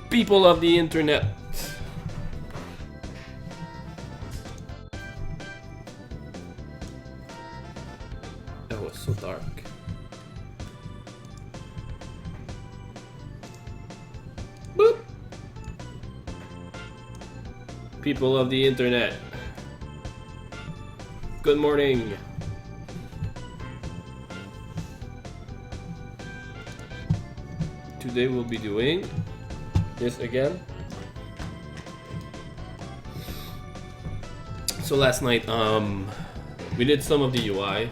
People of the internet. That was so dark. Boop. People of the internet. Good morning. Today we'll be doing this again. So last night, we did some of the UI,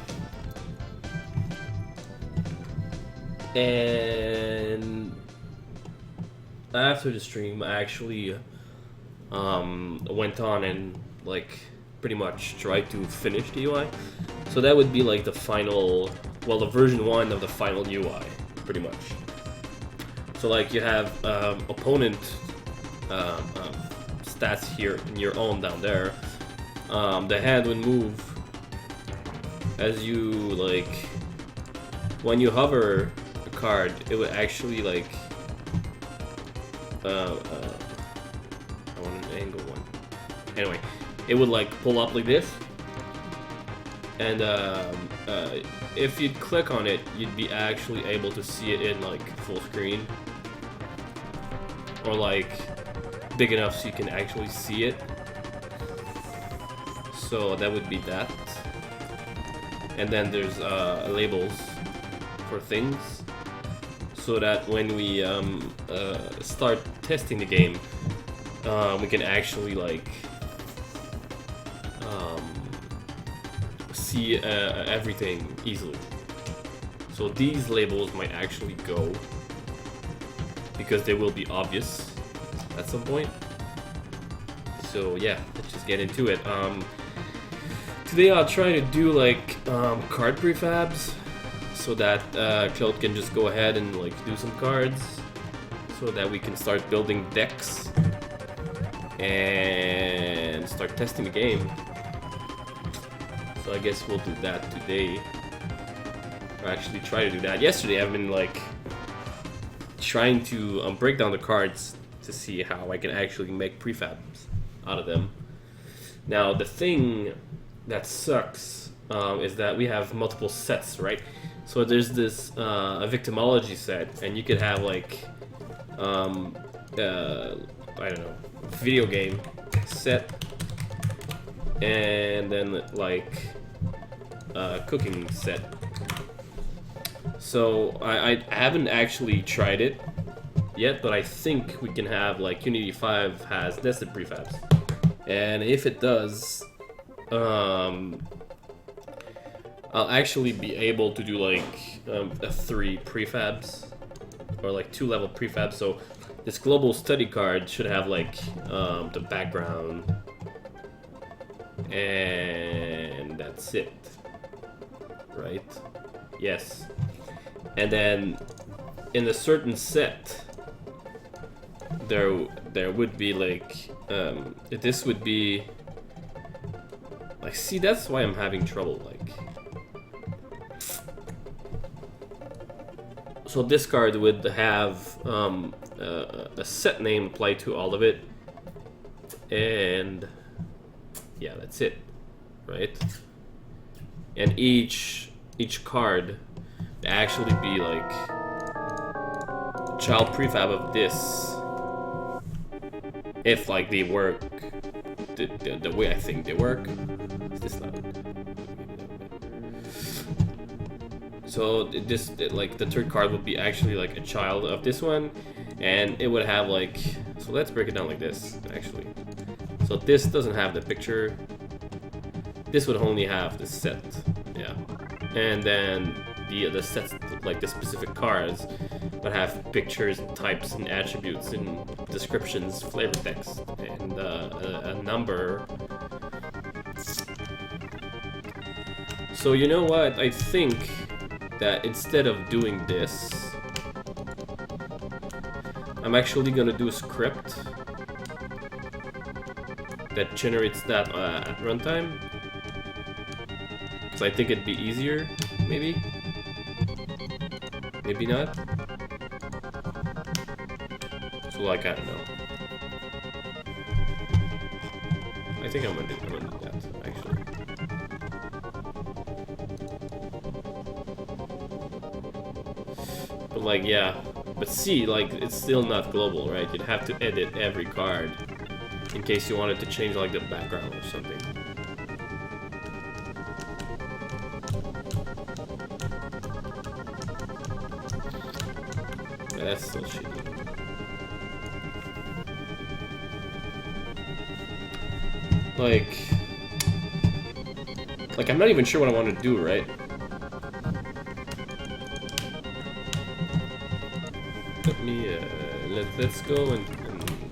and after the stream, I actually went on and like pretty much tried to finish the UI. So that would be like the final, well, the version 1 of the final UI, pretty much. So like you have opponent stats here in your own down there. The hand would move as you like when you hover a card. It would actually like I want an angle one. Anyway, it would like pull up like this, and if you click on it, you'd be actually able to see it in like full screen. Or like big enough so you can actually see it. So that would be that. And then there's labels for things, so that when we start testing the game, we can actually like see everything easily. So these labels might actually go, because they will be obvious at some point. So yeah, let's just get into it. Today I'll try to do like card prefabs, so that Claude can just go ahead and like do some cards, so that we can start building decks and start testing the game. So I guess we'll do that today. Or actually try to do that. Yesterday I've been like trying to break down the cards to see how I can actually make prefabs out of them. Now the thing that sucks is that we have multiple sets, right? So there's this a victimology set, and you could have like I don't know, video game set, and then like cooking set. So I haven't actually tried it yet, but I think we can have like Unity 5 has nested prefabs, and if it does, I'll actually be able to do like 3 prefabs, or like 2-level prefabs. So this global study card should have like the background, and that's it, right? Yes. And then in a certain set, there would be like this would be like, see, that's why I'm having trouble, like, so this card would have a set name applied to all of it, and yeah, that's it, right? and each card would actually be like child prefab of this, if like they work the way I think they work. Is this loud? So this, like the third card would be actually like a child of this one, and it would have like, so let's break it down like this actually. So this doesn't have the picture. This would only have the set, yeah. And then the sets, like the specific cards, would have pictures, types, and attributes, and descriptions, flavor text, and a number. So you know what? I think that instead of doing this, I'm actually gonna do a script that generates that at runtime. Because I think it'd be easier, maybe? Maybe not? So like, I don't know. I think I'm gonna do that, actually. But like, yeah. But see, like, it's still not global, right? You'd have to edit every card in case you wanted to change like the background or something. Yeah, that's still shitty. Like I'm not even sure what I want to do, right? Let me let's go and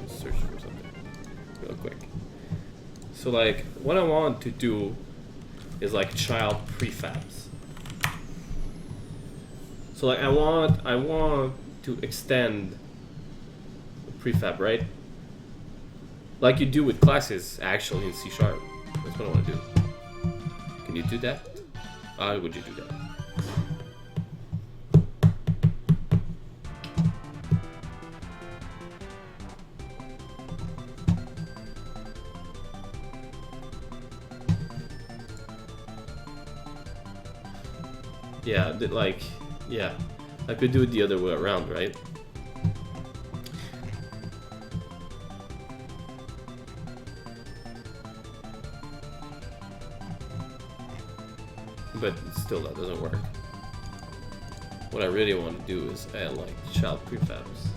search for something real quick. So like what I want to do is like child prefabs. So like I want to extend the prefab, right? Like you do with classes actually in C#. That's what I want to do. Can you do that? How would you do that? Yeah, like, yeah, I could do it the other way around, right? But still, that doesn't work. What I really want to do is add like child prefabs.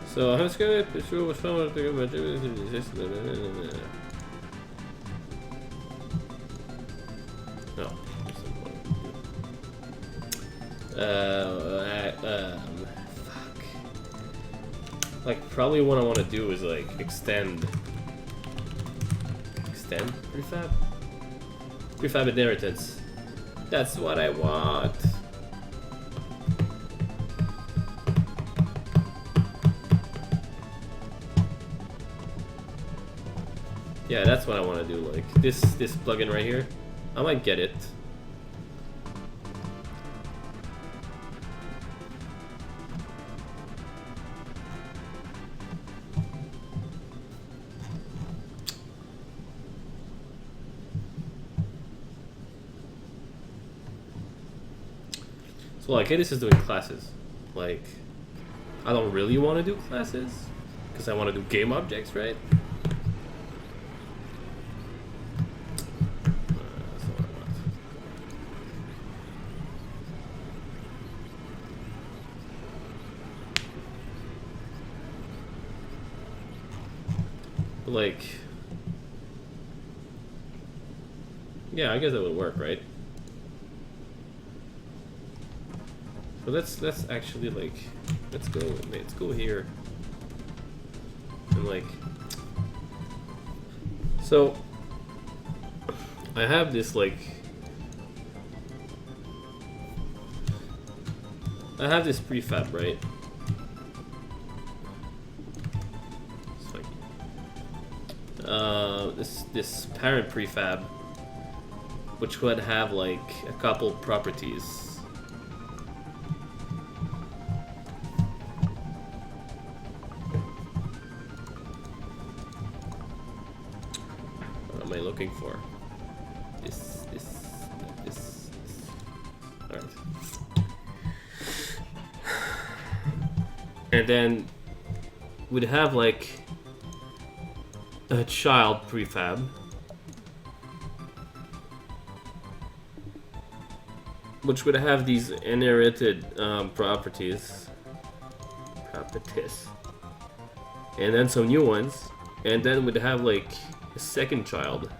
So I'm just gonna show what's fun with fuck. Like probably what I want to do is like extend prefab inheritance. That's what I want. Yeah, that's what I want to do. Like this plugin right here, I might get it. So like, hey, this is doing classes. Like, I don't really want to do classes because I want to do game objects, right? Like, yeah, I guess that would work, right? So let's actually like, let's go here and like, so I have this like, I have this prefab, right? This parent prefab, which would have like a couple properties. What am I looking for? This. Alright. And then we'd have like a child prefab. Which would have these inherited properties. And then some new ones. And then we'd have like a second child.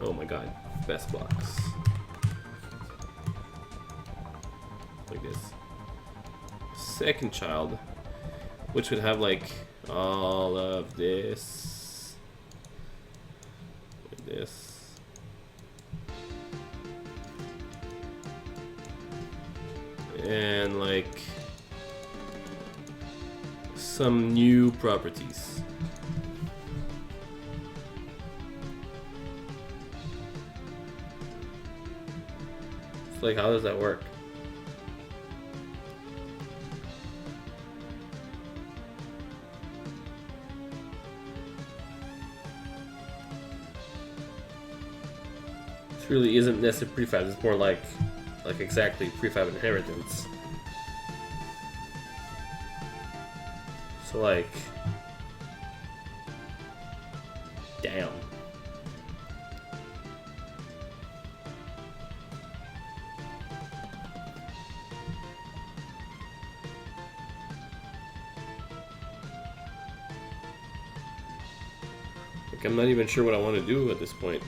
Oh my god, best box. Like this. Second child, which would have like all of this. Like this. And like some new properties. It's like, how does that work? This really isn't necessarily prefab, it's more like exactly prefab inheritance. So like, damn. Like, I'm not even sure what I want to do at this point.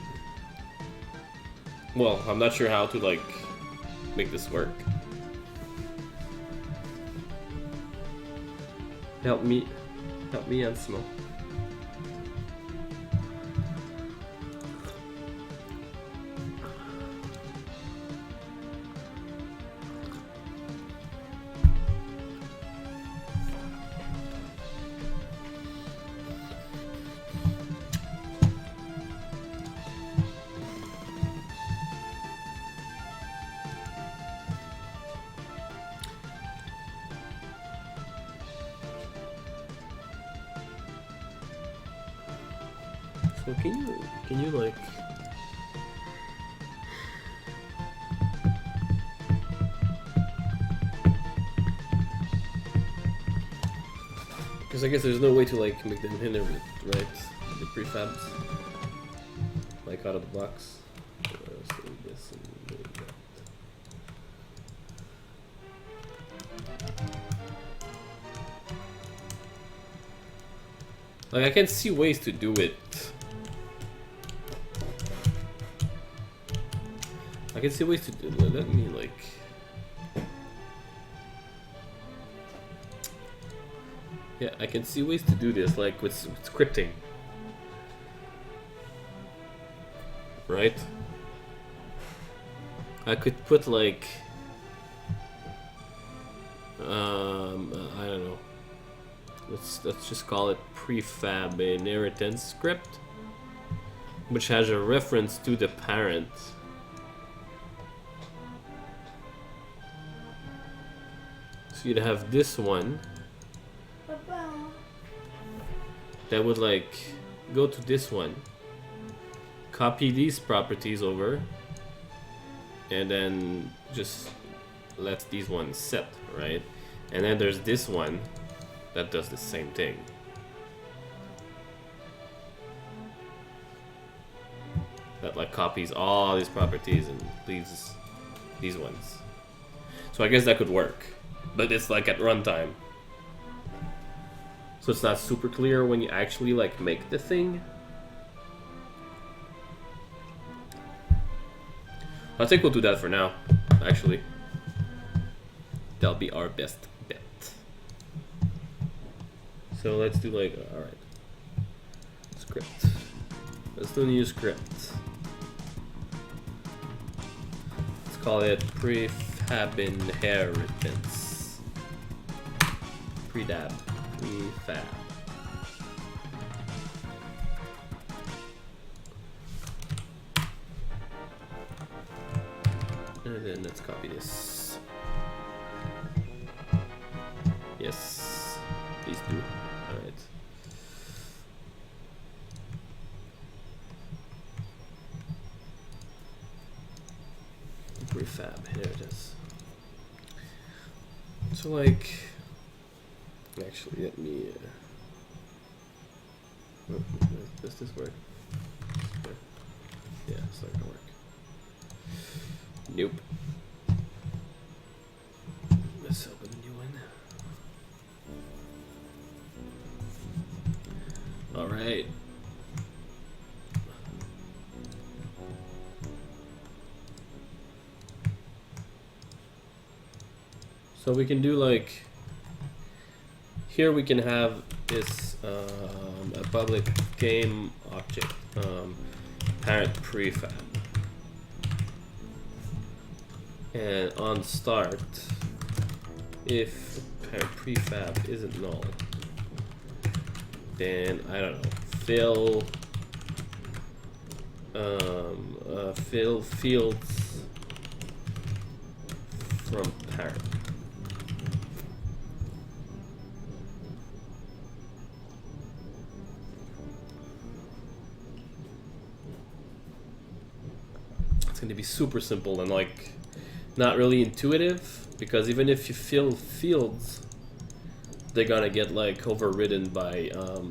Well, I'm not sure how to like make this work. Help me, Ansmo. So can you like because I guess there's no way to like make them inherit, right? The prefabs like out of the box. So this and that. Like I can see ways to do it. I can see ways to do it. Let me like. Yeah, I can see ways to do this, like with scripting. Right? I could put like. I don't know. Let's just call it prefab inheritance script, which has a reference to the parent. So you'd have this one that would like go to this one, copy these properties over, and then just let these ones set, right? And then there's this one that does the same thing. That like copies all these properties and leaves these ones. So I guess that could work. But it's like at runtime. So it's not super clear when you actually like make the thing. I think we'll do that for now, actually. That'll be our best bet. So let's do like, alright. Script. Let's do a new script. Let's call it prefab inheritance. Prefab. And then let's copy this. Yes, please do. Alright. Here it is. So like, actually, let me. Does this work? Yeah, it's not gonna work. Nope. Let's open a new one. All right. So we can do like, here we can have this a public game object, parent prefab, and on start, if parent prefab isn't null, then I don't know, fill fields from parent. It's going to be super simple and like not really intuitive, because even if you fill fields, they're gonna get like overridden by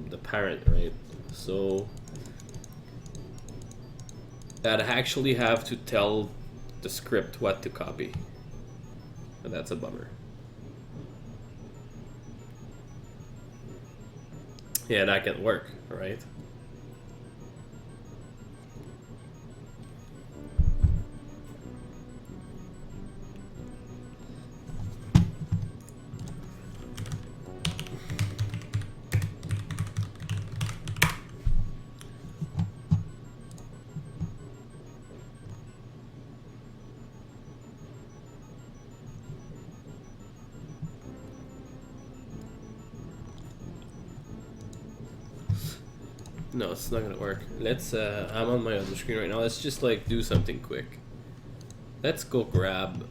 the parent, right? So I'd actually have to tell the script what to copy, and that's a bummer. Yeah, that can work, right? No, it's not gonna work. Let's, I'm on my other screen right now. Let's just like do something quick. Let's go grab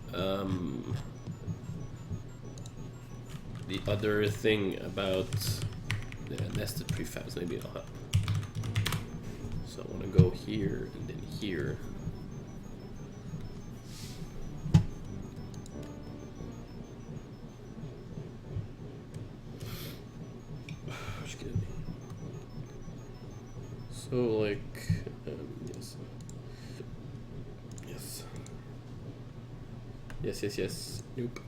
the other thing about the nested prefabs. Maybe it'll help. So I want to go here and then here. Just kidding. So like, yes. Yes. Yes, yes, yes. Nope.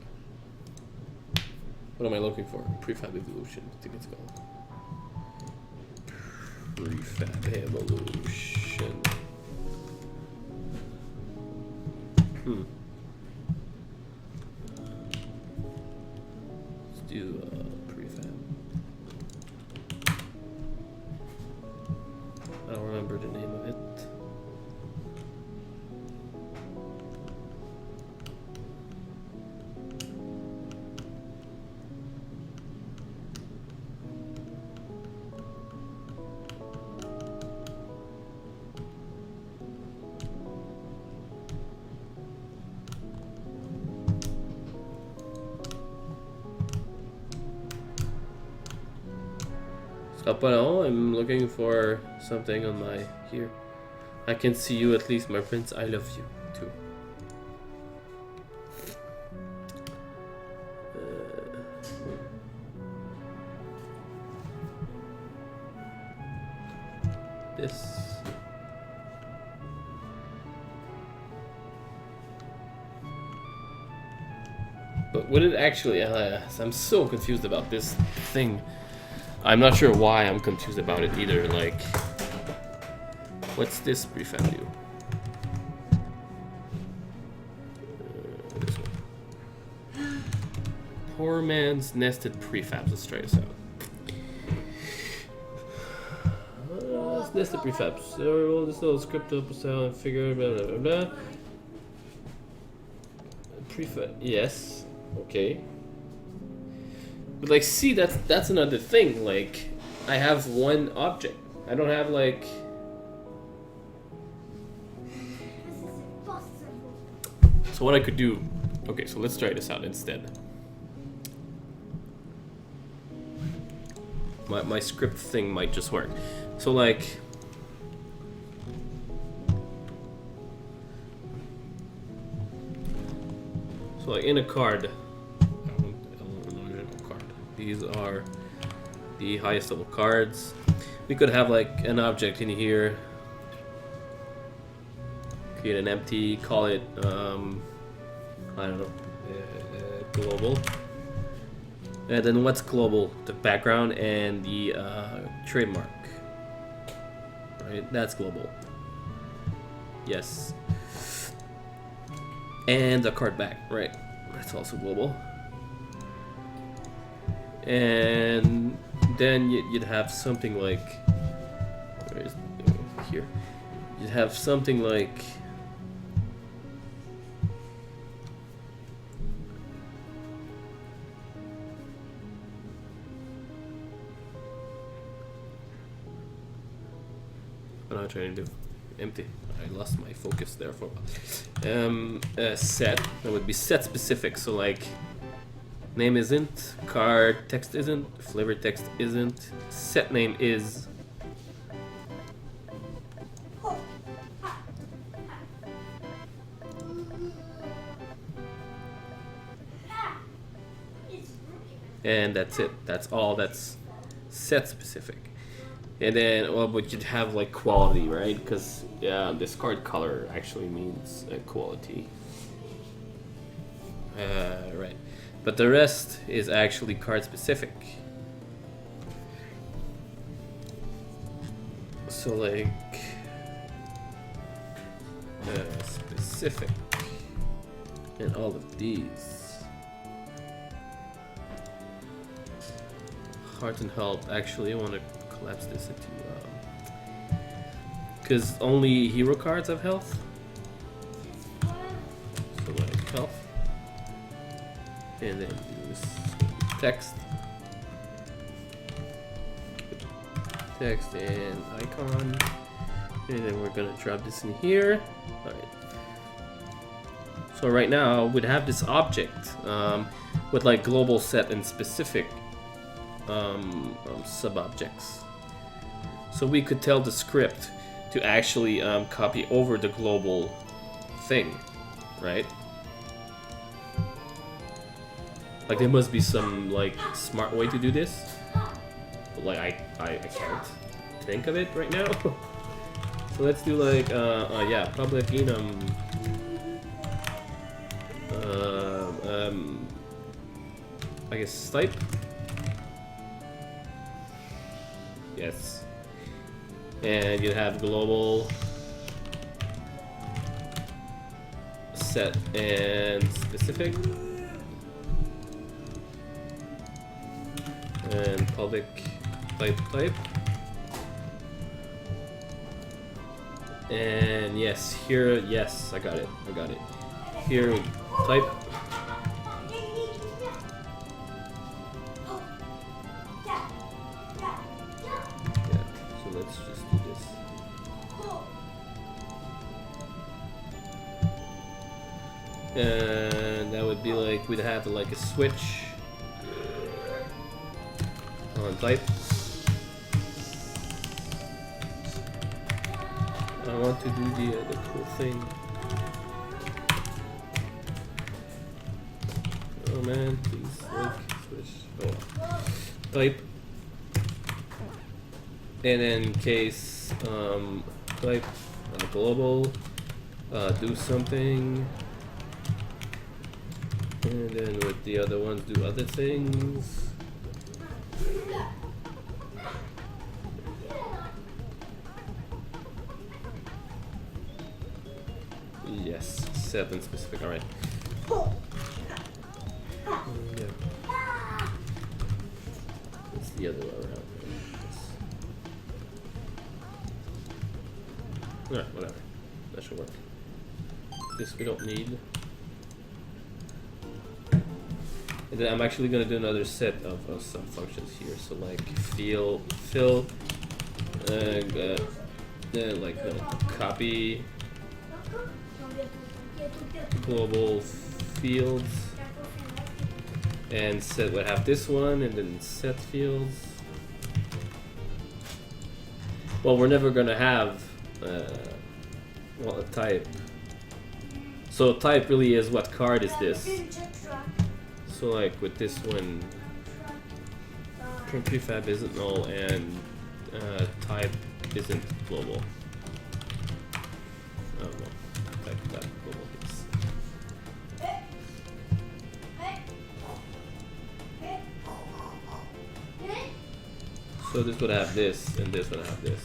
What am I looking for? Prefab evolution. I think it's called. Prefab evolution. Let's do prefab. I don't remember the name of it. Scapano, I'm looking for something on my here. I can see you at least, my prince. I love you too. This. But would it actually? I'm so confused about this thing. I'm not sure why I'm confused about it either. Like, what's this prefab do? This one. Poor man's nested prefabs. Let's try this out. It's nested prefabs. So roll this little script up and figure blah blah blah blah. Prefab. Yes. Okay. But like, see, that's another thing. Like, I have one object. I don't have like. So what I could do? Okay, so let's try this out instead. My script thing might just work. So like. So like in a card, card. These are the highest level cards. We could have like an object in here. Create an empty, call it I don't know, global. And then what's global? The background and the trademark. Right, that's global. Yes. And the card back, right? That's also global. And then you'd have something like, where is here? You'd have something like, what am I trying to do? Empty. I lost my focus there for a while. Set. That would be set specific. So like, name isn't, card text isn't, flavor text isn't, set name is. And that's it. That's all. That's set specific. And then, well, but you'd have like quality, right? Because this card color actually means quality. Right. But the rest is actually card specific. So like specific and all of these. Heart and health. Actually, I want to collapse this into because only hero cards have health. So like health. And then use text. Text and icon. And then we're gonna drop this in here. Alright. So right now we'd have this object with like global, set, and specific sub-objects. So we could tell the script to actually copy over the global thing, right? Like there must be some like smart way to do this, but like I can't think of it right now. So let's do like yeah, public enum I guess type. Yes. And you have global, set, and specific. And public type. And yes, here, yes, I got it. Here, type. Yeah, so let's just do this. And that would be like, we'd have like a switch on type. I want to do the cool thing. Oh man, please like switch. Oh, type. And then in case type global, do something. And then with the other ones, do other things. Yes, set and specific. All right. Yeah. It's the other way around. Alright, whatever. That should work. This we don't need. And then I'm actually going to do another set of some functions here. So like fill, like copy, global fields, and set would have this one, and then set fields. Well, we're never going to have well, a type So type really is what card is this. So like with this one, prefab isn't null and type isn't global. Oh no, type global is. So this would have this, and this would have this.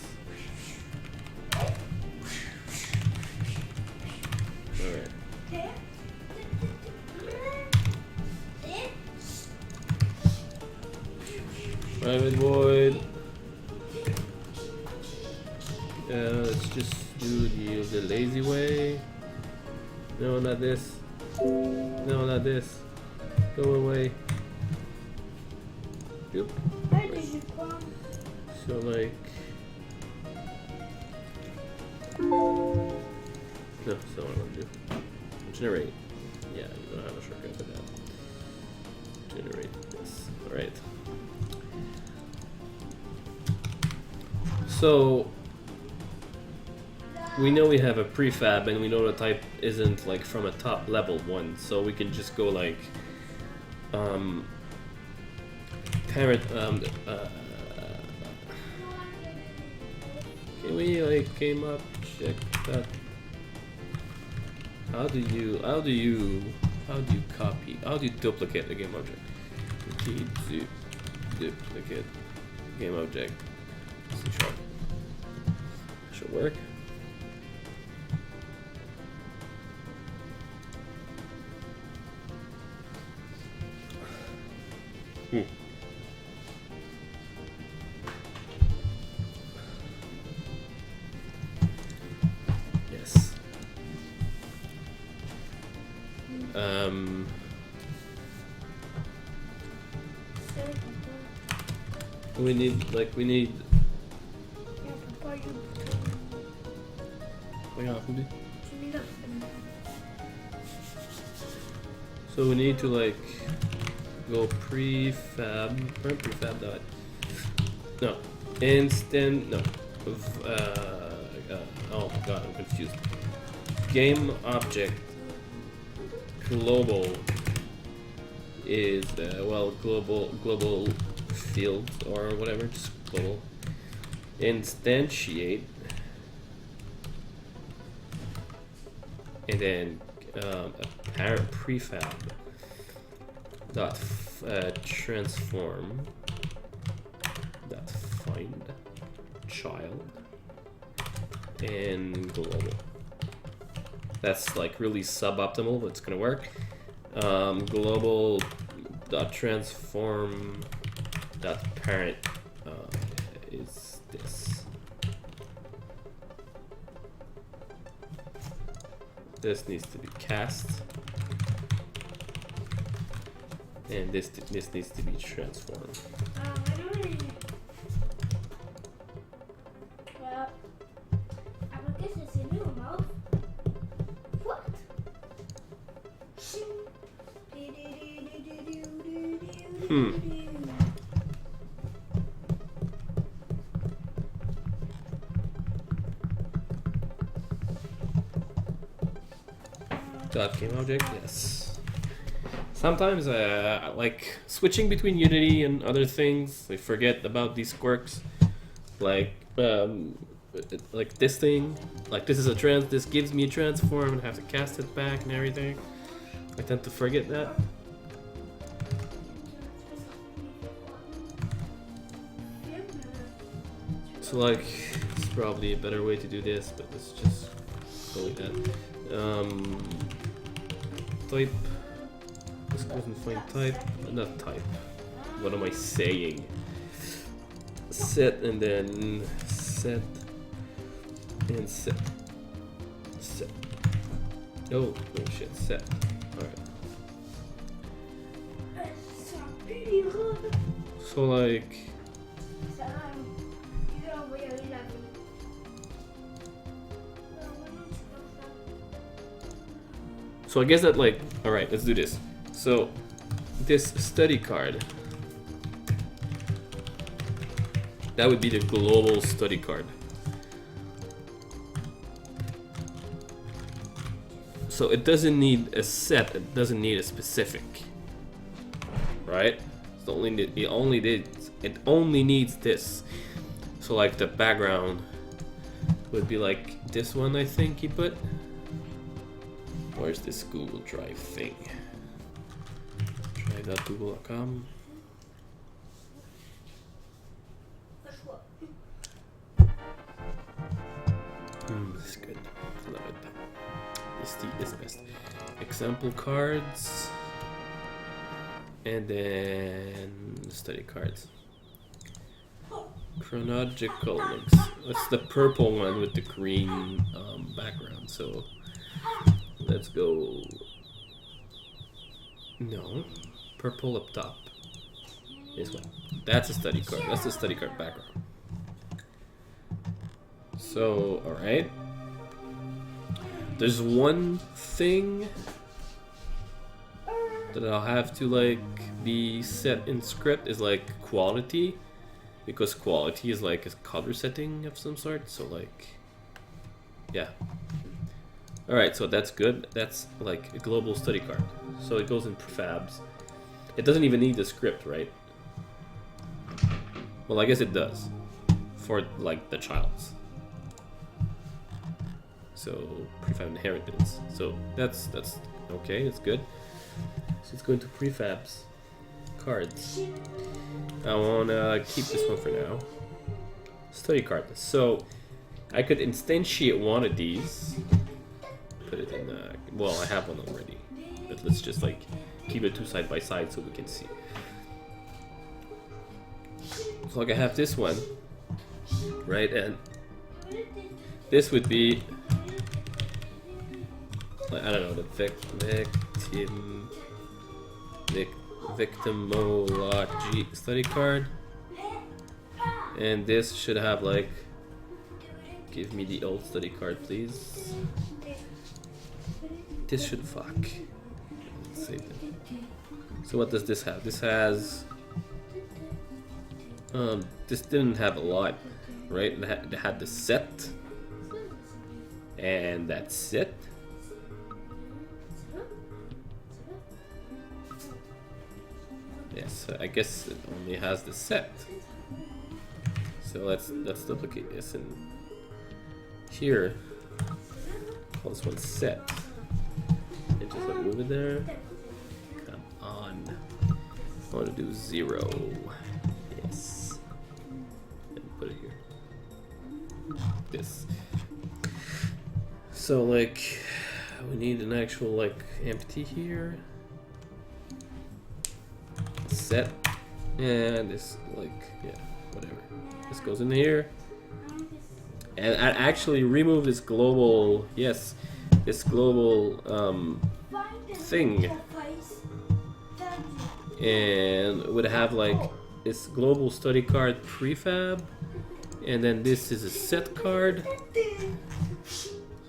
Alright. Private void. Let's just do the lazy way. No, not this. No, not this. Go away. Yep. Where did you come? So like. No, that's not what I want to do. Generate. Yeah, you don't have a shortcut for that. Generate this. Alright. So we know we have a prefab and we know the type isn't like from a top level one, so we can just go like parent can we like came up check that. How do you copy, how do you duplicate the game object? You need to duplicate game object. C# should work. Yes. We need so we need to like go prefab dot no instant no oh my god, I'm confused. Game object global is well global field or whatever, just global instantiate, and then apparent prefab dot transform dot find child and global. That's like really suboptimal, but it's gonna work. Global dot transform dot parent is this. This needs to be cast, and this needs to be transformed. Well, I guess it's a new mouth. What? Dot game object, yes. Sometimes like switching between Unity and other things, I forget about these quirks. Like this thing, like this is a this gives me a transform and have to cast it back and everything. I tend to forget that. So like, it's probably a better way to do this, but let's just go like that. Type. This doesn't find type. Not type. What am I saying? Set and then set and set. Set. Oh shit. Set. All right. So like. So I guess that like, all right, let's do this. So this study card, that would be the global study card. So it doesn't need a set. It doesn't need a specific. Right? It only needs this. So like the background would be like this one, I think he put. Where's this Google Drive thing? Drive.google.com. This is good. Love it. This is the best. Example cards. And then study cards. Chronological links. That's the purple one with the green background. So let's go. No, purple up top. This one. That's a study card. That's the study card background. So, all right. There's one thing that I'll have to like be set in script is like quality, because quality is like a color setting of some sort. So like, yeah. All right, so that's good. That's like a global study card. So it goes in prefabs. It doesn't even need the script, right? Well, I guess it does for like the child's. So prefab inheritance. So that's okay. That's good. So let's go into prefabs cards. I wanna keep this one for now. Study card. So I could instantiate one of these. Put it in. Well, I have one already, but let's just like keep it two side by side so we can see. So like I have this one, right, and this would be. I don't know, the victimology study card, and this should have like, give me the old study card, please. This should fuck. Let's save it. So what does this have? This has, this didn't have a lot, right? It had the set, and that's it. Yes, I guess it only has the set. So let's duplicate this in here. Call this one set. And just like move it there. Come on. I want to do 0. Yes. And put it here. This. So like we need an actual like empty here. Set, and this like, yeah, whatever, this goes in here, and I actually remove this global, yes, this global thing, and would have like this global study card prefab, and then this is a set card.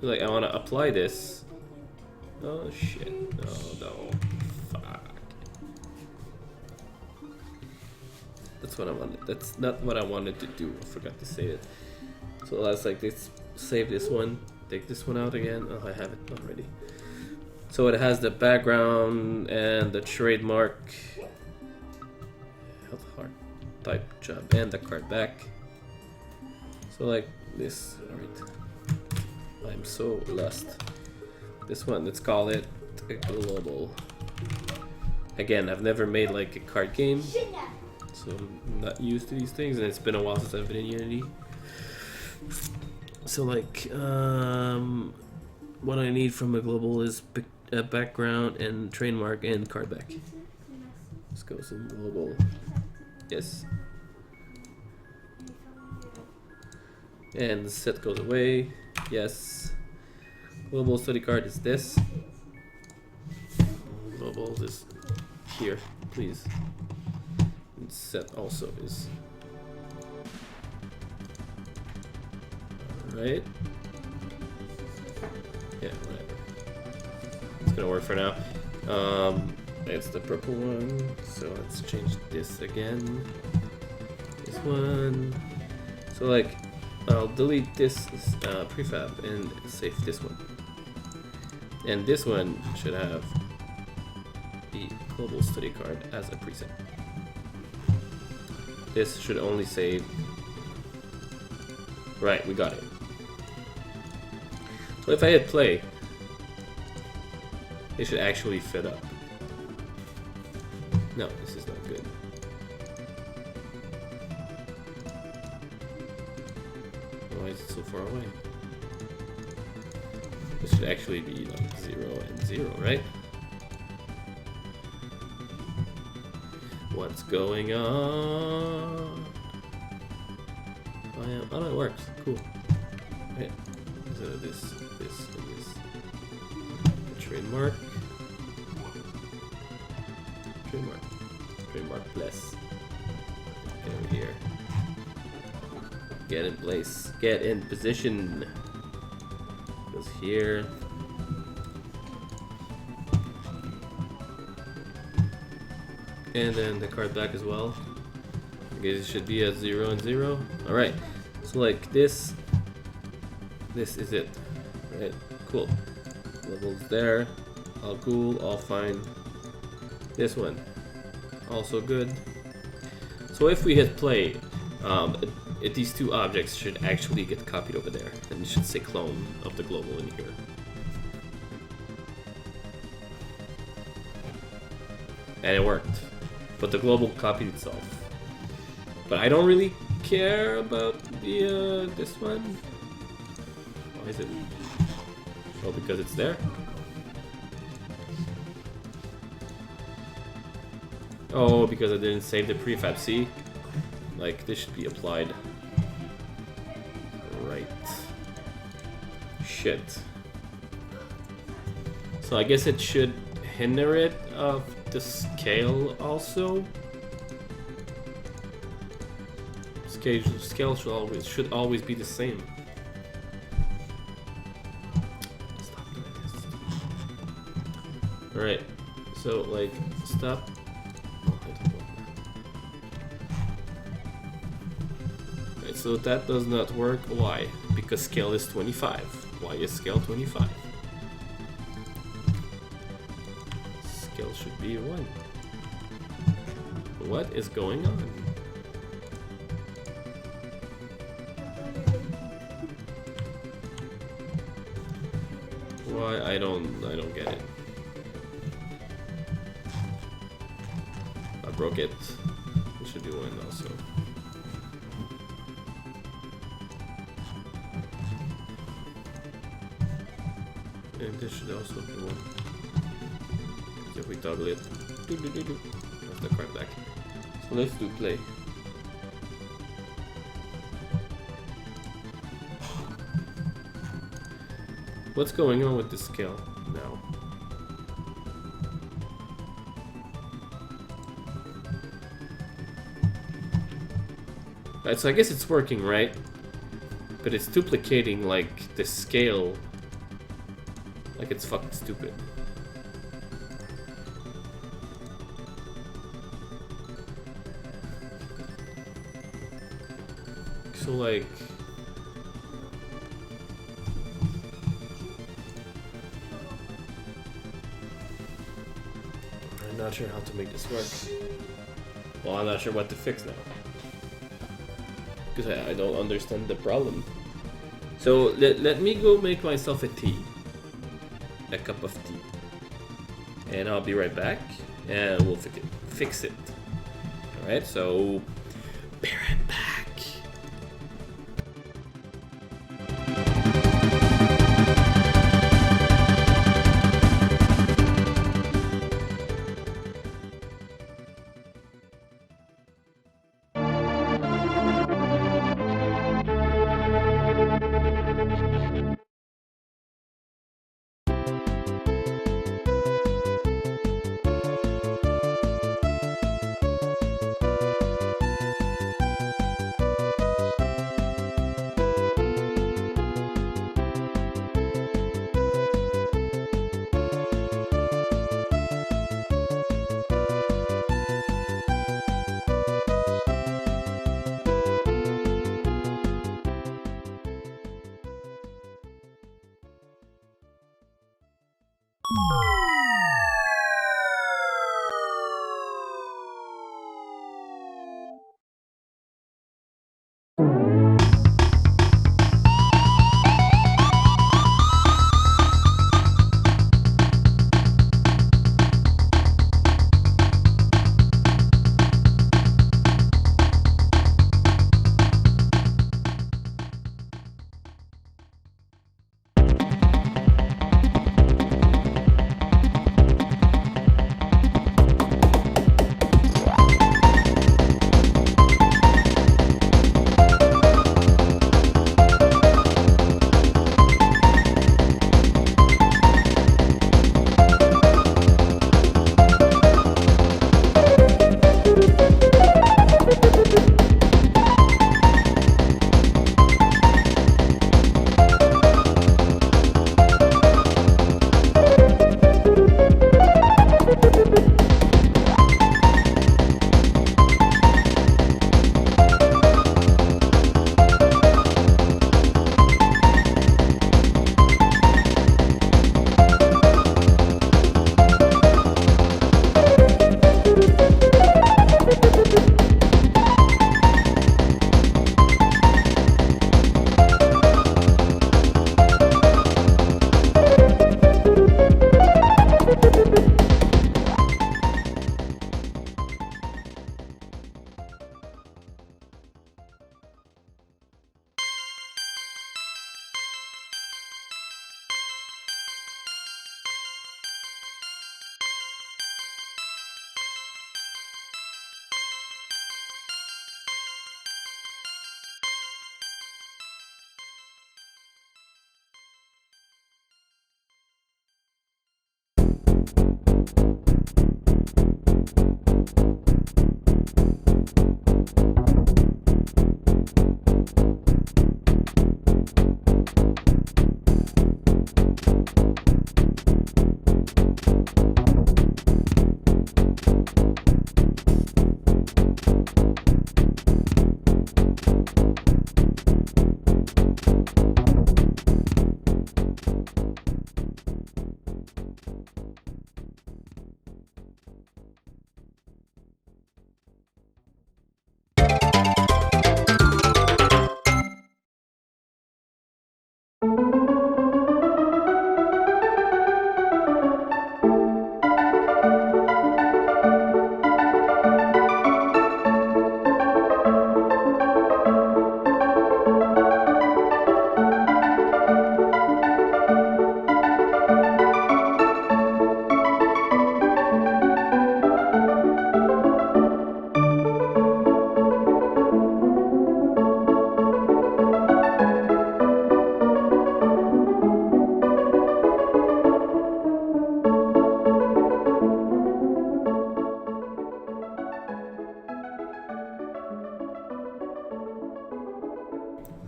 So like I want to apply this. Oh shit, no, fuck. That's what I wanted. That's not what I wanted to do. I forgot to save it. So let's like this. Save this one. Take this one out again. Oh, I have it already. So it has the background and the trademark. Health heart type job and the card back. So like this. Alright. I'm so lost. This one. Let's call it a global. Again, I've never made like a card game. So I'm not used to these things, and it's been a while since I've been in Unity. So like, what I need from a global is a background and trademark and card back. Let's go some global. Yes. And the set goes away. Yes. Global study card is this. Global is here, please. Set also is right. Yeah, whatever. It's gonna work for now. It's the purple one, so let's change this again. This one. So like, I'll delete this prefab and save this one. And this one should have the global study card as a preset. This should only save. Right, we got it. So if I hit play, it should actually fit up. No, this is not good. Why is it so far away? This should actually be like 0 and 0, right? What's going on? Oh no, it works. Cool. Right. So this, and this. Trademark. Trademark plus. Get over here. Get in place. Get in position. Goes here. And then the card back as well. I guess it should be at 0 and 0. Alright. So like this is it. Right? Cool. Levels there. All cool, all fine. This one. Also good. So if we hit play, these two objects should actually get copied over there. And it should say clone of the global in here. And it worked. But the global copied itself. But I don't really care about the this one. Why is it? Oh, because it's there? Oh, because I didn't save the prefab. See? Like, this should be applied. Right. Shit. So I guess it should hinder it of the scale also. Scale should always be the same. Stop doing this. Alright, so like stop. Alright, so that does not work. Why? Because scale is 25. Why is scale 25? Scale should be 1. What is going on? Why? I don't get it. I broke it. It should be 1 also. And this should also be 1. If we toggle it, have the card back. So let's do play. What's going on with the scale now? Right, so I guess it's working, right? But it's duplicating like the scale. Like it's fucking stupid. So like I'm not sure how to make this work. Well, I'm not sure what to fix now. Because I don't understand the problem. So let me go make myself a tea. A cup of tea. And I'll be right back. And we'll fix it. Alright, so be right back.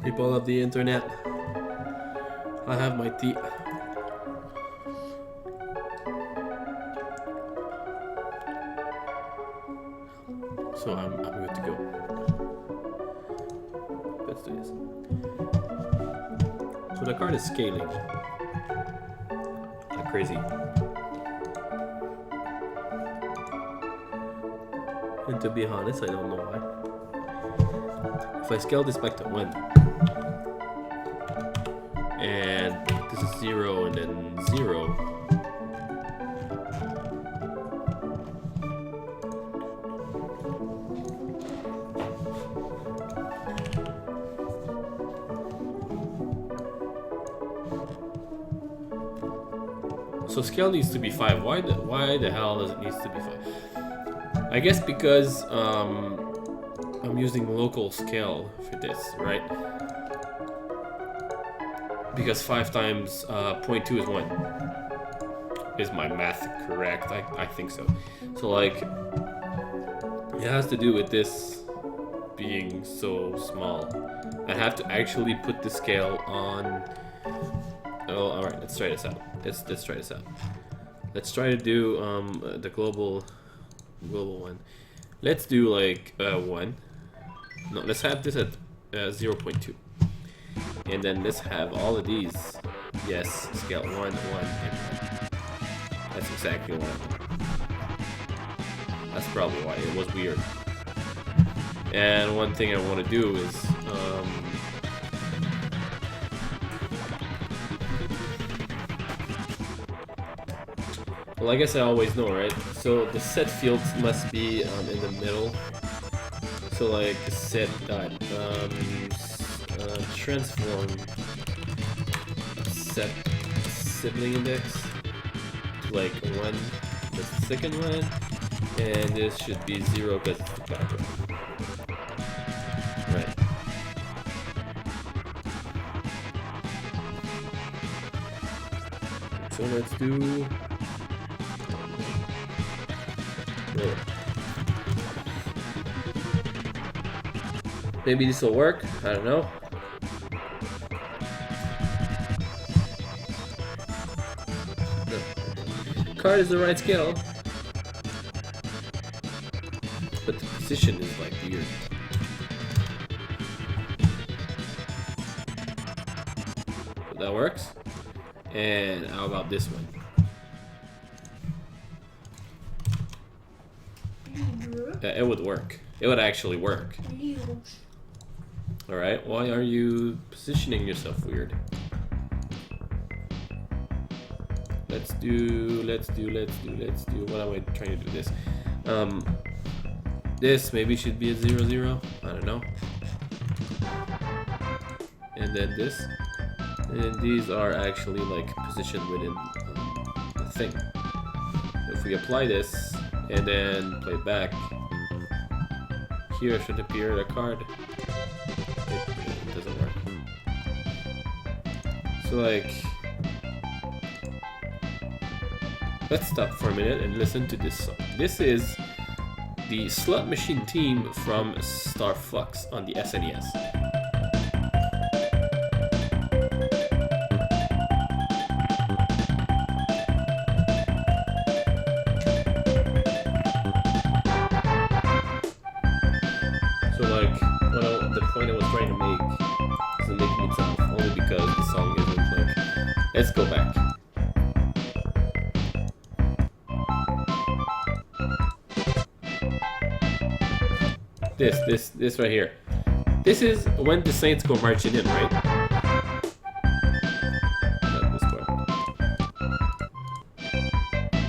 People of the internet, I have my tea. So I'm good to go. Let's do this. So the card is scaling like crazy. And to be honest, I don't know why. If I scale this back to 1, and this is 0 and then 0, so scale needs to be 5. Why the hell does it need to be 5? I guess because I'm using local scale for this, right? Because 5 times 0.2 is 1. Is my math correct? I think so. So like, it has to do with this being so small. I have to actually put the scale on. Oh, all right. Let's try this out. Let's try this out. Let's try to do the global one. Let's do like 1. No, let's have this at 0.2. And then let's have all of these. Yes, scale 1, 1, and 1. That's exactly why. That's probably why it was weird. And one thing I want to do is well, I guess I always know, right? So the set fields must be in the middle. So like set dot transform set sibling index to like 1, that's the second one, and this should be 0 because it's the background. Right. So let's do. Oh. Maybe this will work. I don't know. No. Card is the right scale, but the position is like weird. So that works. And how about this one? It would work. It would actually work. Alright, why are you positioning yourself weird? Let's do, what am I trying to do this? This maybe should be a 0, 0, I don't know. And then this. And these are actually like positioned within the thing. If we apply this and then play back, here should appear a card. It doesn't work. So like, let's stop for a minute and listen to this song. This is the Slot Machine theme from Star Fox on the SNES. Let's go back. This right here. This is when the Saints go marching in, right? Not this part.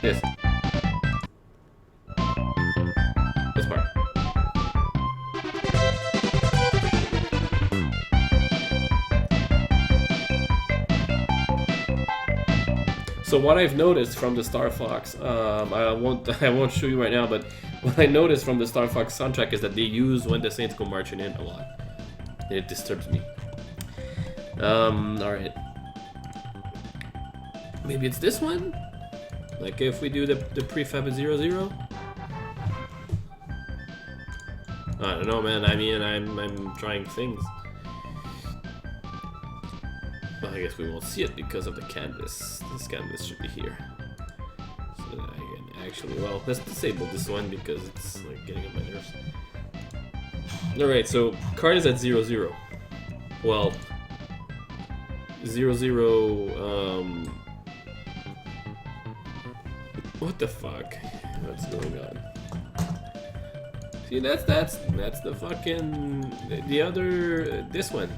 This. This part. So what I've noticed from the Star Fox, I won't show you right now, but what I noticed from the Star Fox soundtrack is that they use When the Saints Go Marching In a lot. And it disturbs me. Alright. Maybe it's this one? Like if we do the prefab at 0, 0? I don't know, man. I mean, I'm trying things. Well, I guess we won't see it because of the canvas. This canvas should be here. So I can actually, well, let's disable this one because it's like getting on my nerves. Alright, so card is at 0, 0. Well, 0, 0, what the fuck? What's going on? See, that's the fucking, the other, this one.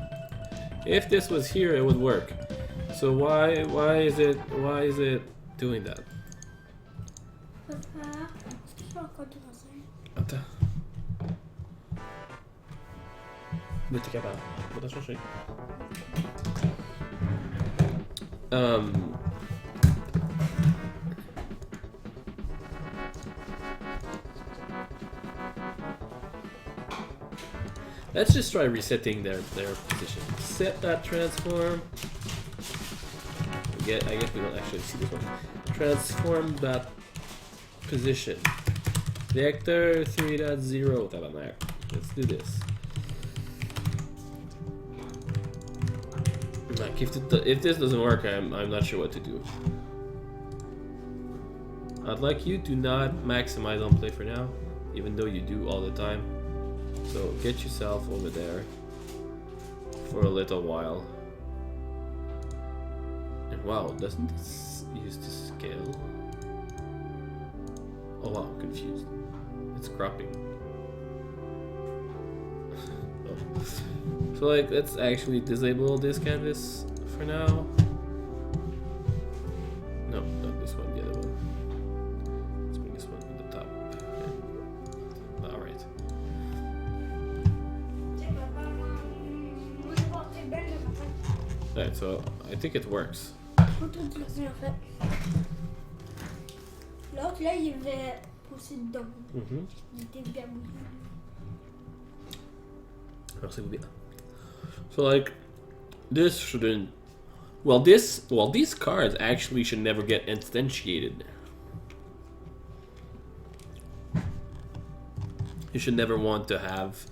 If this was here, it would work. So why is it doing that? Attends. Mais t'es capable. On va chercher. Let's just try resetting their position. Set that transform. I guess we don't actually see this one. Transform that position. Vector 3.0. Tabarnak. Let's do this. Like if this doesn't work, I'm not sure what to do. I'd like you to not maximize on play for now, even though you do all the time. So get yourself over there for a little while. And wow, doesn't this use to scale? Oh wow, I'm confused. It's cropping. Oh. So like, let's actually disable this canvas for now. No, not this one, the other one. Let's bring this one to the top. Alright. Alright, so I think it works. L'autre là, il avait poussé dedans. Il était bien mouillé. So like, this shouldn't. Well, these cards actually should never get instantiated. You should never want to have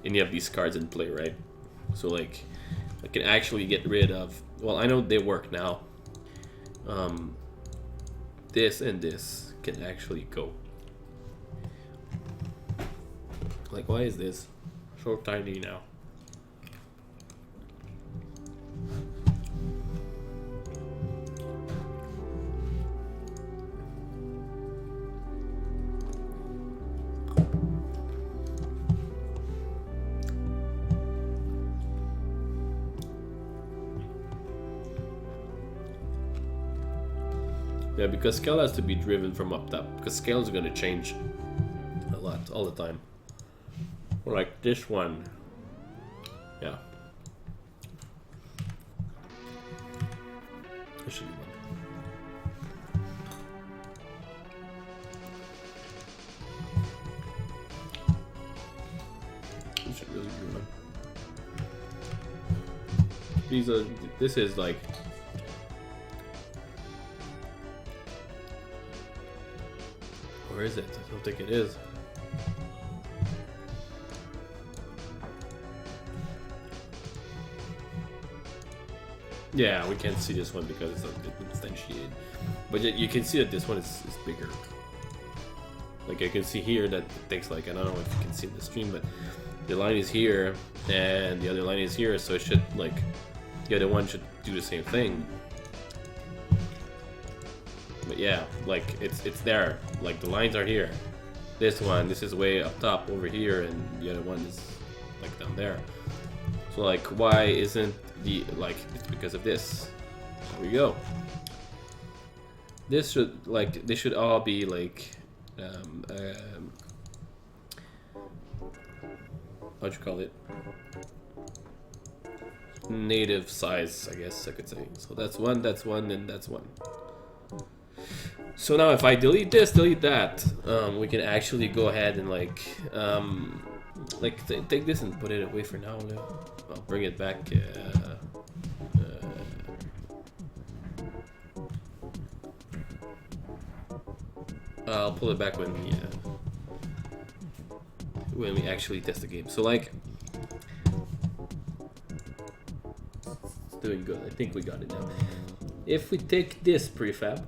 any of these cards in play, right? So like, I can actually get rid of. Well, I know they work now. This and this can actually go. Like, why is this so tiny now? Yeah, because scale has to be driven from up top, because scale is going to change a lot all the time. Like this one, yeah. This should be one. This should really be one. These are. This is like. Where is it? I don't think it is. Yeah, we can't see this one because it's instantiated. But you can see that this one is bigger. Like I can see here that it takes like, I don't know if you can see in the stream, but the line is here and the other line is here, so it should like, the other one should do the same thing. But yeah, like it's there. Like the lines are here. This is way up top over here, and the other one is like down there. So like, why isn't the like? It's because of this. There we go. This should like they should all be like how'd you call it? Native size, I guess I could say. So that's one, and that's one. So now if I delete this, delete that, we can actually go ahead and like take this and put it away for now. I'll bring it back. I'll pull it back when we actually test the game. So like, it's doing good. I think we got it now. If we take this prefab,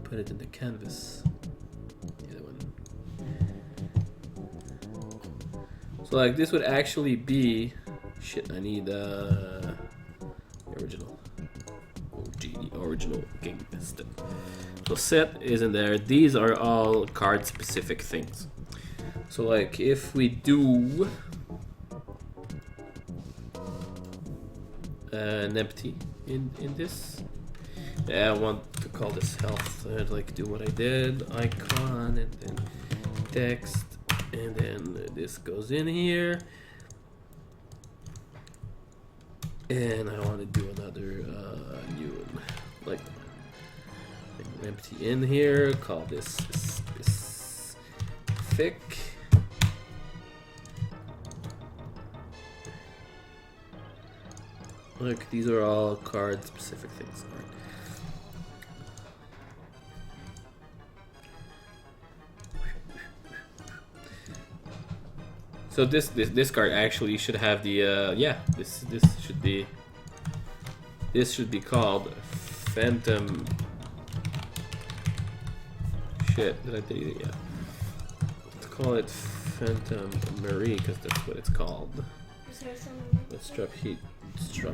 put it in the canvas, the other one. So like this would actually be, shit, I need the original. OG, the original game system. So set isn't there. These are all card specific things. So like if we do an empty in this, I want to call this health. I'd like do what I did, icon, and then text, and then this goes in here, and I want to do another new one, like empty in here. Call this specific. Look, these are all card specific things. All right. So this card actually should have the this should be called Phantom. Shit, did I delete it? Yeah. Let's call it Phantom Marie because that's what it's called. Let's drop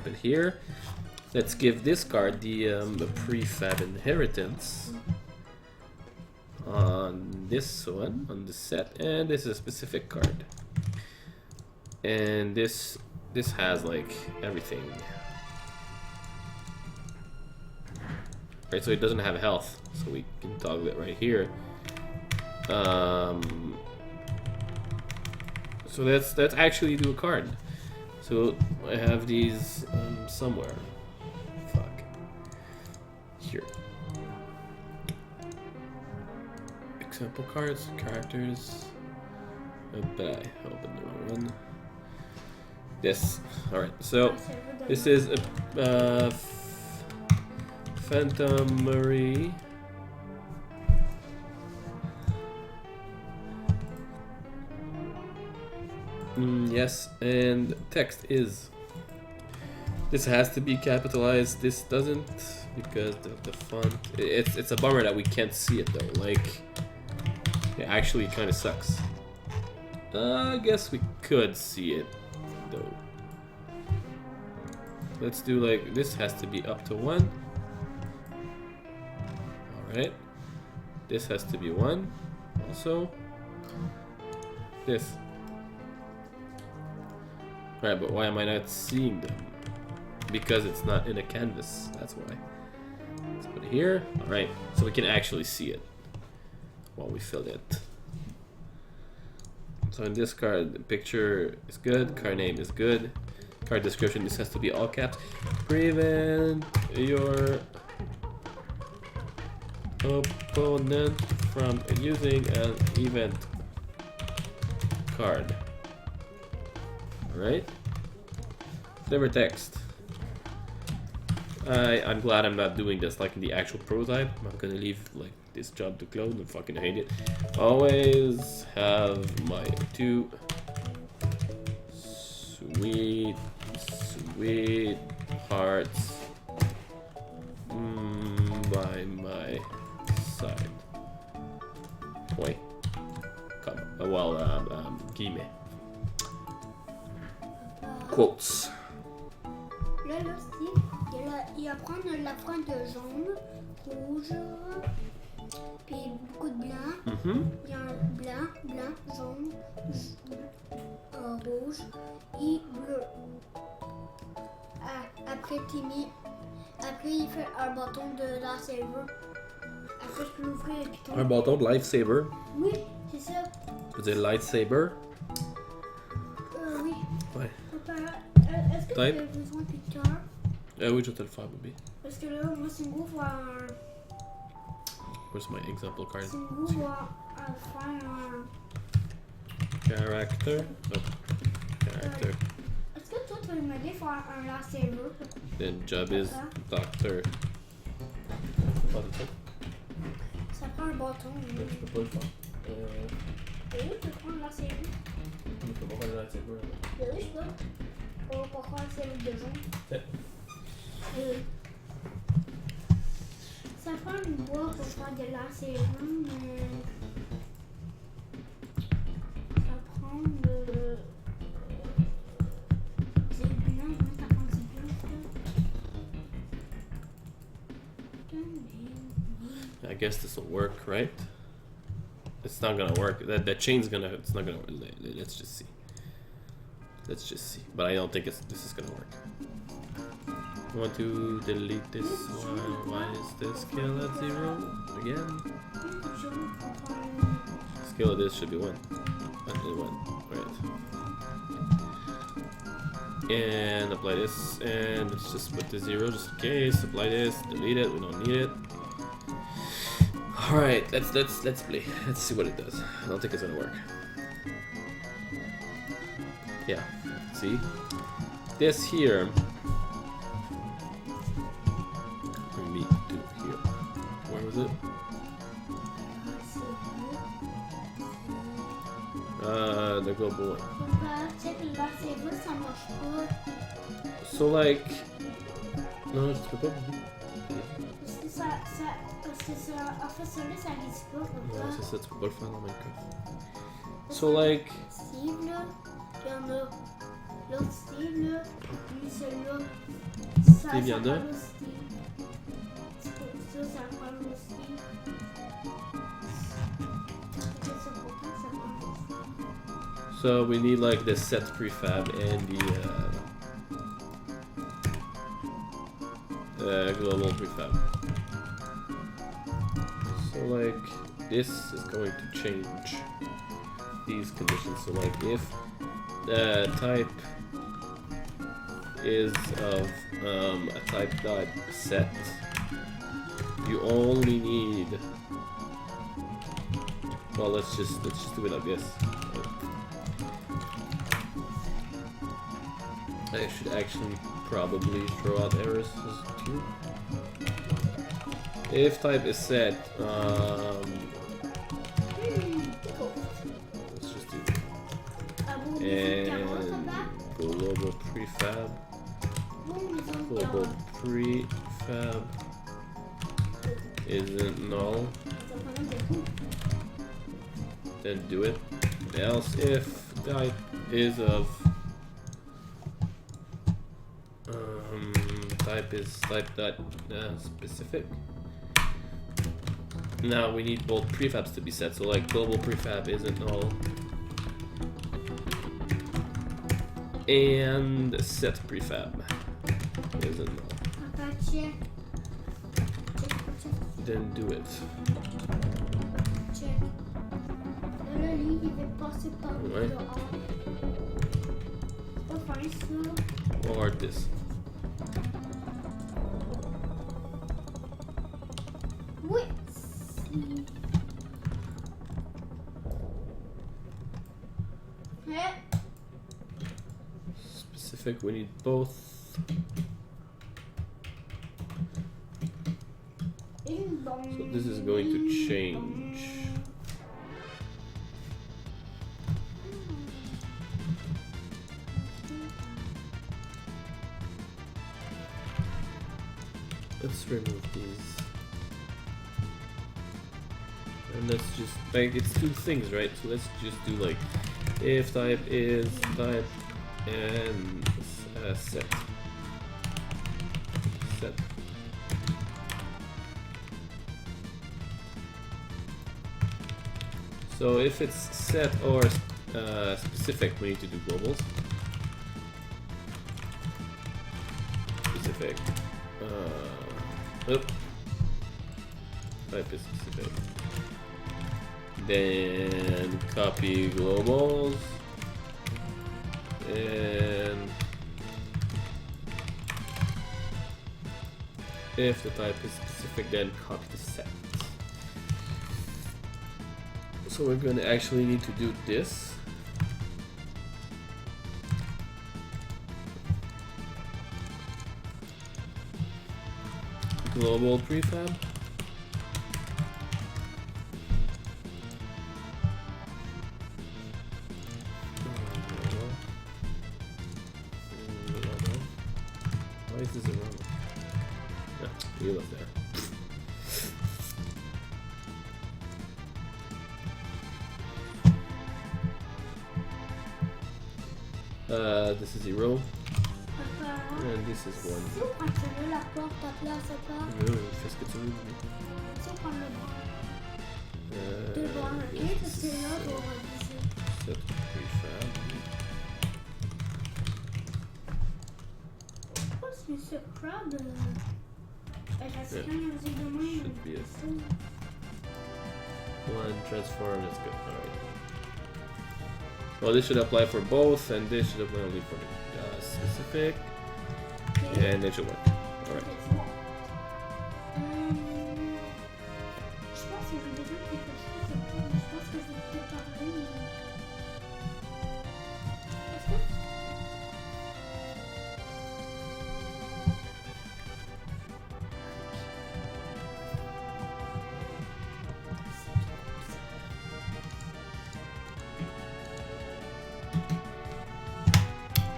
it here. Let's give this card the prefab inheritance. on this one, on the set, and this is a specific card. And this has like everything. Right, so it doesn't have health, so we can toggle it right here. So let's actually do a card. So I have these somewhere. Fuck. Here. Example cards, characters. But I opened the wrong one. This. Alright, so this is a Phantom Marie. Yes, and text is. This has to be capitalized. This doesn't because the font. It's a bummer that we can't see it though. Like, it actually kind of sucks. I guess we could see it though. Let's do like this has to be up to 1. All right. This has to be 1. Also. This. Right, but why am I not seeing them? Because it's not in a canvas, that's why. Let's put it here. Alright, so we can actually see it while we fill it. So in this card, the picture is good, card name is good. Card description, this has to be all caps. Prevent your opponent from using an event card. Alright. Deliver text. I'm glad I'm not doing this like in the actual prototype. I'm gonna leave like this job to Claude and fucking hate it. Always have my 2 sweet hearts by my side. Wait. Come. Guillemets. Quotes. Là, il va prendre la pointe jaune, rouge, puis beaucoup de blanc. Il y a un blanc, jaune, rouge et bleu. Après, il fait un bâton de lifesaver. Après, je peux l'ouvrir et puis tomber. Un bâton de lifesaver. Oui, c'est ça. Tu veux dire lightsaber? Oui. Ouais. Est-ce que tu as besoin de picture? Oui, je vais te le faire, Bobby. Parce que là, moi, Singo va un... Where's my example card? Singo va faire un... Character. Oh. Character. Est-ce que toi, tu vas m'aider à faire un lifesaver? Then job is doctor. Ça prend un bâton. Je peux pas le faire. Oui, tu peux prendre un lifesaver. Je peux pas faire le lightsaber. Oui, je peux. Pour faire un lifesaver de jaune. Ça prend une boîte pour faire de lifesaver, mais... Ça prend de... C'est blanc, mais ça prend du blanc. I guess this will work, right? It's not gonna work. That chain's gonna. It's not gonna work. Let's just see. Let's just see. But I don't think this is gonna work. I want to delete this one. Why is the scale at 0 again? Scale of this should be 1. 1. Right. And apply this, and let's just put the 0 just in case. Apply this, delete it. We don't need it. All right, let's play. Let's see what it does. I don't think it's gonna work. Yeah. See, this here. Me to here. Where was it? The global one. So like, no, it's the global. En fait, celui-là, ça risque pas. Ouais, c'est ça, tu peux pas le faire dans Minecraft. So like. Steve, là, il y en a. L'autre Steve, là, lui, celui-là. Steve, il y en a. Ça prend le Steve. So we need like the set prefab and the global prefab. So like this is going to change these conditions. So like if the type is of a type dot set, you only need, well, let's just do it like this. I should actually probably throw out errors too. If type is set, let's just do and global prefab. Global prefab isn't null. Then do it. Else if type is of type dot specific. Now we need both prefabs to be set. So like global prefab isn't null and set prefab isn't null. Then do it. Right. Or this. Specific, we need both. So this is going to change. Let's remove these. And let's just, like, it's two things, right? So let's just do like, if type is type and set. So if it's set or specific, we need to do globals. Specific. Type is specific. Then copy globals. And if the type is specific, then copy the set. So we're going to actually need to do this. Global prefab. Why is this wrong? Yeah, you look there. This is 0. And this is 1. Fais ce que tu veux. Set prefab. Should be it. One transform, that's good. Alright. Well, this should apply for both, and this should apply only for the specific. And it should work. Alright.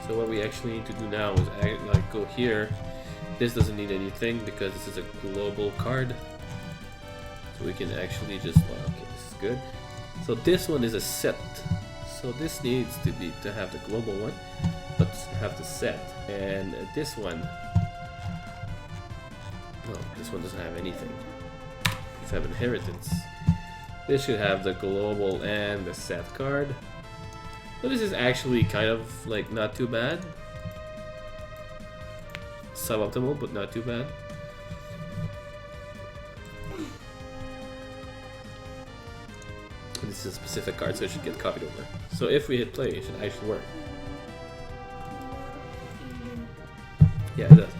So what we actually need to do now is like go here. This doesn't need anything because this is a global card. So we can actually just, okay, this is good. So this one is a set. So this needs to have the global one, but have the set. And this one, oh, this one doesn't have anything. If I have inheritance, this should have the global and the set card. So this is actually kind of like not too bad. Suboptimal, but not too bad. This is a specific card, so it should get copied over. So if we hit play, it should actually work. Yeah, it does.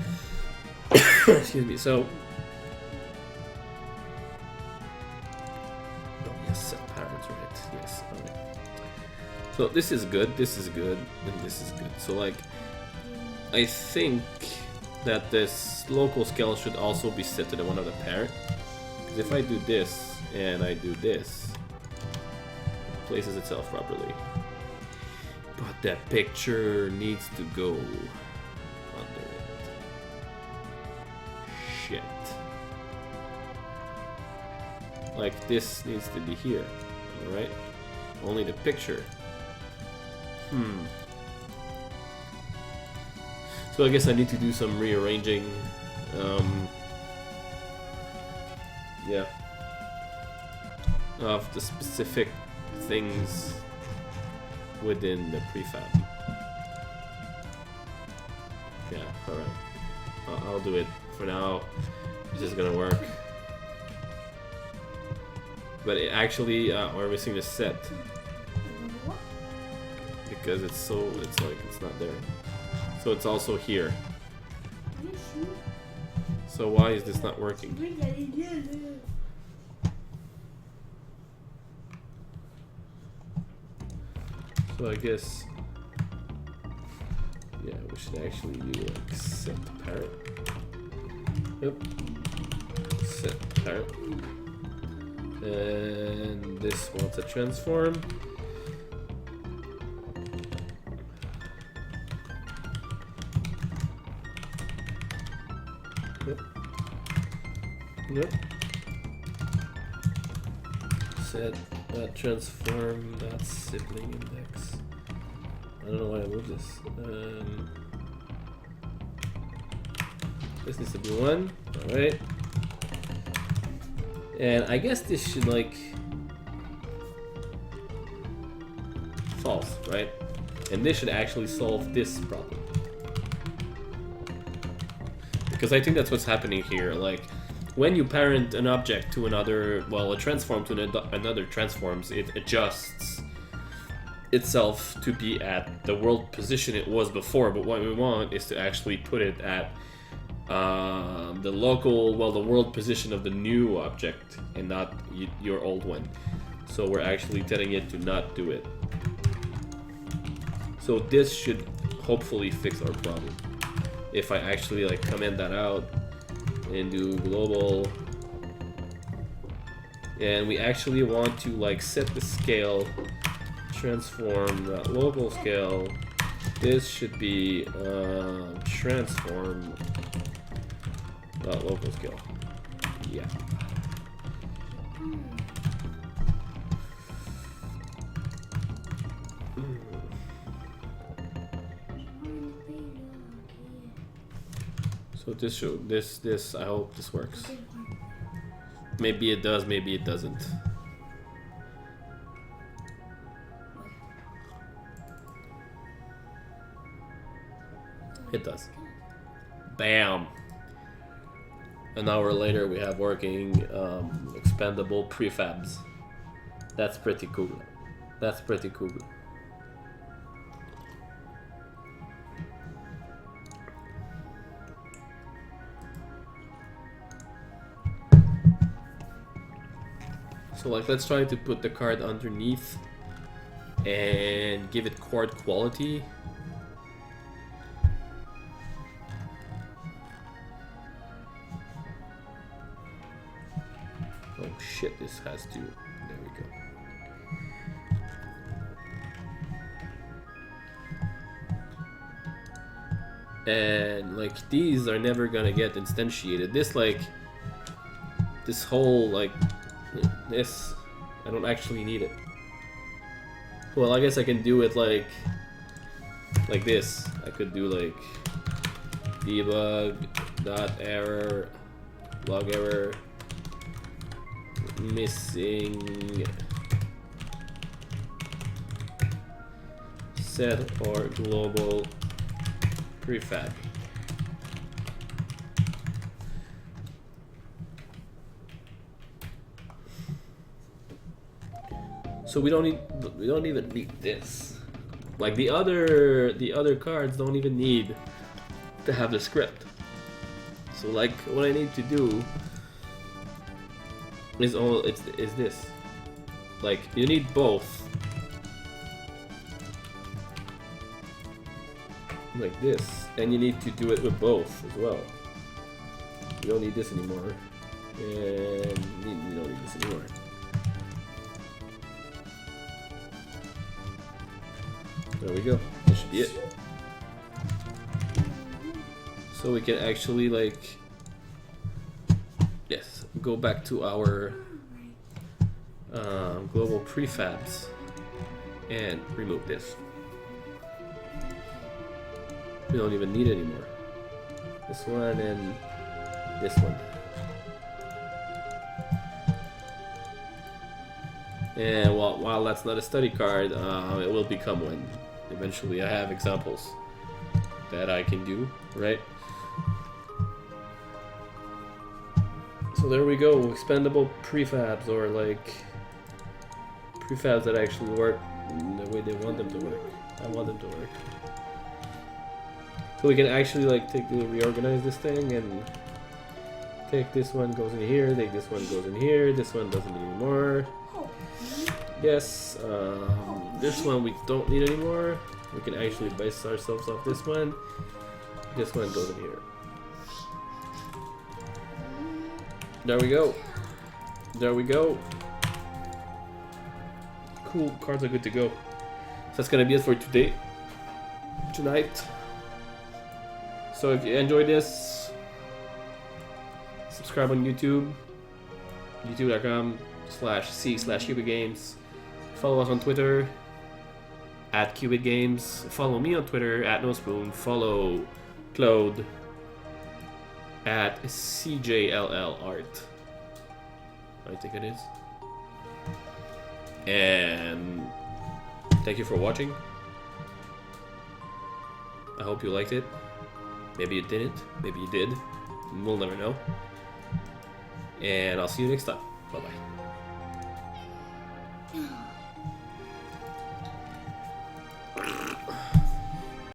Excuse me. So, oh yes, set patterns, right? Yes. Okay. So this is good. This is good, and this is good. So like, I think that this local scale should also be set to the one of the parent. Because if I do this and I do this, it places itself properly. But that picture needs to go under it. Shit. Like this needs to be here, alright? Only the picture. So I guess I need to do some rearranging. Yeah. Of the specific things within the prefab. Yeah, alright. I'll do it for now. It's just gonna work. But it actually, we're missing the set. Because it's like, it's not there. So it's also here. So why is this not working? So I guess, yeah, we should actually do like set parent. Yep. Set parent. And this wants a transform. Yep. Yep. Set that transform that sibling index. I don't know why I moved this. This needs to be 1. Alright. And I guess this should like false, right? And this should actually solve this problem. Because I think that's what's happening here. Like, when you parent an object to another, well, a transform to another transforms, it adjusts itself to be at the world position it was before. But what we want is to actually put it at the local, well, the world position of the new object and not your old one. So we're actually telling it to not do it. So this should hopefully fix our problem. If I actually like comment that out and do global, and we actually want to like set the scale, transform that local scale. This should be transform that local scale. Yeah. So this should, this I hope this works. Maybe it does, maybe it doesn't. It does. Bam! An hour later we have working expandable prefabs. That's pretty cool. That's pretty cool. So like, let's try to put the card underneath and give it card quality. Oh shit, this has to, there we go. And like, these are never gonna get instantiated. This like, this whole like, this, I don't actually need it. Well, I guess I can do it like this. I could do like debug dot error log error missing set or global prefab. So we don't even need this. Like the other cards don't even need to have the script. So like what I need to do is this. Like you need both. Like this, and you need to do it with both as well. You don't need this anymore, and you don't need this anymore. There we go. That should be it. So we can actually like, yes, go back to our global prefabs and remove this. We don't even need it anymore. This one and this one. And while that's not a study card, it will become one. Eventually I have examples that I can do, right? So there we go, expandable prefabs, or like prefabs that actually work the way they want them to work. I want them to work. So we can actually like reorganize this thing and take this one goes in here, take this one goes in here, this one doesn't need anymore. Yes, this one we don't need anymore. We can actually base ourselves off this one. This one goes in here. There we go. There we go. Cool, cards are good to go. So that's gonna be it for today. Tonight. So if you enjoyed this, subscribe on YouTube. youtube.com/c/cubitgames. Follow us on Twitter @cubitgames. Follow me on Twitter @nospoon. Follow Claude @CJLLArt. I think it is. And thank you for watching. I hope you liked it. Maybe you didn't. Maybe you did. We'll never know. And I'll see you next time. Bye-bye.